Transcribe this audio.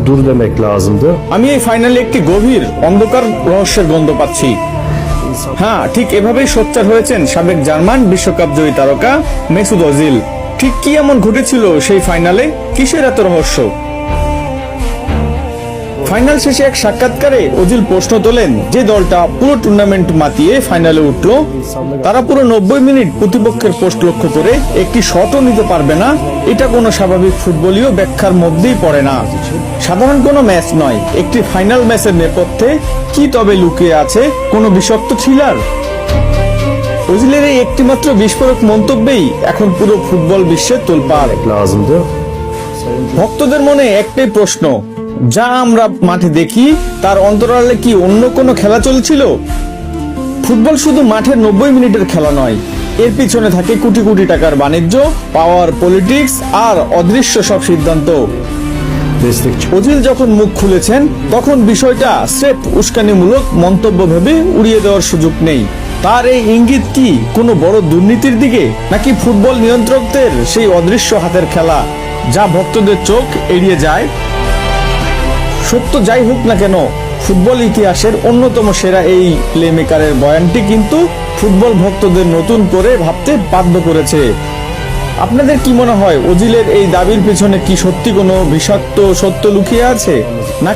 dur demek lazımdı. আমি এই ফাইনালে একটি গভীর অন্ধকার রহস্যের গন্ধ পাচ্ছি। হ্যাঁ, ঠিক এভাবেই সোচ্চার হয়েছেন সাবেক জার্মান বিশ্বকাপ জয়ী তারকা মেসুত ওজিল। ঠিক কি এমন ঘটেছিল সেই ফাইনালে? কিসের এত রহস্য? ফাইনাল শেষে এক সাক্ষাৎকারে ওজিল প্রশ্ন তোলেন, যে দলটা পুরো টুর্নামেন্ট মাতিয়ে ফাইনালে উঠলো তারা পুরো 90 মিনিট প্রতিপক্ষের পোস্ট লক্ষ্য করে একটি শটও নিতে পারবে না, এটা কোনো স্বাভাবিক ফুটবলীয় ব্যাখ্যার মধ্যেই পড়ে না। সাধারণ কোনো ম্যাচ নয়, একটি ফাইনাল ম্যাচের নেপথ্যে কি তবে লুকিয়ে আছে কোনো বিষাক্ত থ্রিলার? ওজিলের এই একটিমাত্র বিস্ফোরক মন্তব্যেই এখন পুরো ফুটবল বিশ্বে তোলপাড়। Lazımdı. ভক্তদের মনে একটাই প্রশ্ন, যা আমরা মাঠে দেখি তার অন্তরালে কি অন্য কোনো খেলা চলছিল? ফুটবল শুধু মাঠের 90 মিনিটের খেলা নয়, এর পিছনে থাকে কোটি কোটি টাকার বাণিজ্য, পাওয়ার, পলিটিক্স আর অদৃশ্য সব সিদ্ধান্ত। Destekçi. ওজিল যখন মুখ খুলেছেন তখন বিষয়টা স্রেফ উস্কানিমূলক মন্তব্য ভেবে উড়িয়ে দেওয়ার সুযোগ নেই। তার এই ইঙ্গিত কি কোনো বড় দুর্নীতির দিকে, নাকি ফুটবল নিয়ন্ত্রকদের সেই অদৃশ্য হাতের খেলা যা ভক্তদের চোখ এড়িয়ে যায়? সত্য যাই হোক না কেন, ফুটবল ইতিহাসের অন্যতম সেরা এই প্লেমেকারের বয়ানটি কিন্তু ফুটবল ভক্তদের নতুন করে ভাবতে বাধ্য করেছে। আপনাদের কি মনে হয়, ওজিলের এই দাবির পিছনে কি সত্যি কোনো বিষাক্ত সত্য লুকিয়ে আছে, না